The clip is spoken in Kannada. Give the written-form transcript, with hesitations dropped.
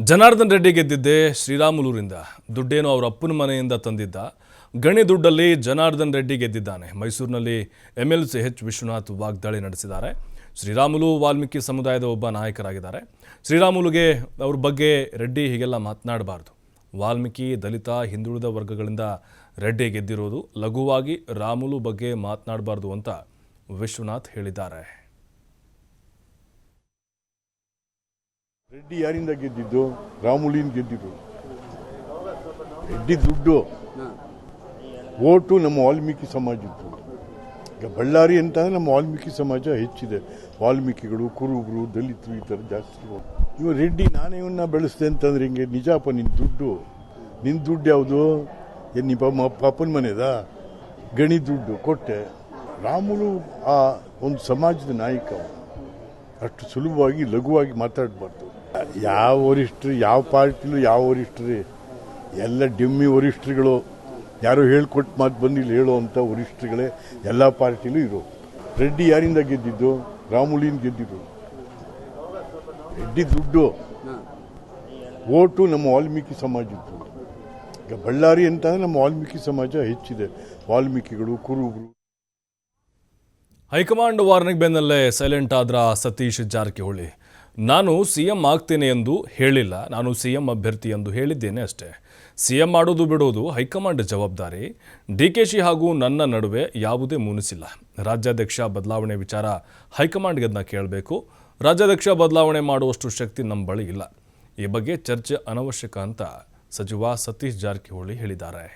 ಜನಾರ್ದನ್ ರೆಡ್ಡಿ ಗೆದ್ದಿದ್ದೆ ಶ್ರೀರಾಮುಲೂರಿಂದ. ದುಡ್ಡೇನು ಅವರ ಅಪ್ಪನ ಮನೆಯಿಂದ ತಂದಿದ್ದ. ಗಣಿ ದುಡ್ಡಲ್ಲಿ ಜನಾರ್ದನ್ ರೆಡ್ಡಿ ಗೆದ್ದಿದ್ದಾನೆ. ಮೈಸೂರಿನಲ್ಲಿ MLC H ವಿಶ್ವನಾಥ್ ವಾಗ್ದಾಳಿ ನಡೆಸಿದ್ದಾರೆ. ಶ್ರೀರಾಮುಲು ವಾಲ್ಮೀಕಿ ಸಮುದಾಯದ ಒಬ್ಬ ನಾಯಕರಾಗಿದ್ದಾರೆ. ಶ್ರೀರಾಮುಲುಗೆ ಅವ್ರ ಬಗ್ಗೆ ರೆಡ್ಡಿ ಹೀಗೆಲ್ಲ ಮಾತನಾಡಬಾರ್ದು. ವಾಲ್ಮೀಕಿ, ದಲಿತ, ಹಿಂದುಳಿದ ವರ್ಗಗಳಿಂದ ರೆಡ್ಡಿ ಗೆದ್ದಿರೋದು. ಲಘುವಾಗಿ ರಾಮುಲು ಬಗ್ಗೆ ಮಾತನಾಡಬಾರ್ದು ಅಂತ ವಿಶ್ವನಾಥ್ ಹೇಳಿದ್ದಾರೆ. ರೆಡ್ಡಿ ಯಾರಿಂದ ಗೆದ್ದಿದ್ದು? ರಾಮುಲಿನ ಗೆದ್ದಿದ್ದು. ರೆಡ್ಡಿ ದುಡ್ಡು ಓಟು ನಮ್ಮ ವಾಲ್ಮೀಕಿ ಸಮಾಜದ್ದು. ಈಗ ಬಳ್ಳಾರಿ ಅಂತಂದ್ರೆ ನಮ್ಮ ವಾಲ್ಮೀಕಿ ಸಮಾಜ ಹೆಚ್ಚಿದೆ. ವಾಲ್ಮೀಕಿಗಳು, ಕುರುಬರು, ದಲಿತರು ಈ ಥರ ಜಾಸ್ತಿ. ಇವ ರೆಡ್ಡಿ ನಾನೇ ಇವನ್ನ ಬೆಳೆಸ್ದೆ ಅಂತಂದ್ರೆ ಹಿಂಗೆ ನಿಜಾಪ ನಿನ್ನ ದುಡ್ಡು ಯಾವುದು? ಏನು ನಿಮ್ಮ ಪಾಪನ ಮನೆದ ಗಣಿ ದುಡ್ಡು ಕೊಟ್ಟೆ. ರಾಮುಲು ಆ ಒಂದು ಸಮಾಜದ ನಾಯಕ. ಅಷ್ಟು ಸುಲಭವಾಗಿ ಲಘುವಾಗಿ ಮಾತಾಡಬಾರ್ದು. ಯಾವ ವರಿಷ್ಠರು, ಯಾವ ಪಾರ್ಟಿಲೂ ಯಾವ ವರಿಷ್ಠರೇ ಎಲ್ಲ ಡಿಮ್ಮಿ ವರಿಷ್ಠರುಗಳು. ಯಾರು ಹೇಳ್ಕೊಟ್ಟು ಮಾತು ಬಂದಿಲ್ಲ ಹೇಳೋ ಅಂಥ ವರಿಷ್ಠರುಗಳೇ ಎಲ್ಲ ಪಾರ್ಟಿಲೂ ಇರೋ. ರೆಡ್ಡಿ ಯಾರಿಂದ ಗೆದ್ದಿದ್ದು? ರಾಮುಲಿನ ಗೆದ್ದಿದ್ದು. ರೆಡ್ಡಿ ದುಡ್ಡು ಓಟು ನಮ್ಮ ವಾಲ್ಮೀಕಿ ಸಮಾಜದ್ದು. ಈಗ ಬಳ್ಳಾರಿ ಅಂತಂದ್ರೆ ನಮ್ಮ ವಾಲ್ಮೀಕಿ ಸಮಾಜ ಹೆಚ್ಚಿದೆ. ವಾಲ್ಮೀಕಿಗಳು, ಕುರುಬರು. ಹೈಕಮಾಂಡ್ ವಾರ್ನಿಂಗ್ ಬೆನ್ನಲ್ಲೇ ಸೈಲೆಂಟ್ ಆದ್ರ ಸತೀಶ್ ಜಾರಕಿಹೊಳಿ. ನಾನು CM ಆಗ್ತೇನೆ ಎಂದು ಹೇಳಿಲ್ಲ, ನಾನು CM ಅಭ್ಯರ್ಥಿ ಎಂದು ಹೇಳಿದ್ದೇನೆ ಅಷ್ಟೇ. CM ಮಾಡೋದು ಬಿಡೋದು ಹೈಕಮಾಂಡ್ ಜವಾಬ್ದಾರಿ. DKಶಿ ಹಾಗೂ ನನ್ನ ನಡುವೆ ಯಾವುದೇ ಮುನಿಸಿಲ್ಲ. ರಾಜ್ಯಾಧ್ಯಕ್ಷ ಬದಲಾವಣೆ ವಿಚಾರ ಹೈಕಮಾಂಡ್ಗೆ ಅದನ್ನ ಕೇಳಬೇಕು. ರಾಜ್ಯಾಧ್ಯಕ್ಷ ಬದಲಾವಣೆ ಮಾಡುವಷ್ಟು ಶಕ್ತಿ ನಮ್ಮ ಬಳಿ ಇಲ್ಲ. ಈ ಬಗ್ಗೆ ಚರ್ಚೆ ಅನವಶ್ಯಕ ಅಂತ ಸಚಿವ ಸತೀಶ್ ಜಾರಕಿಹೊಳಿ ಹೇಳಿದ್ದಾರೆ.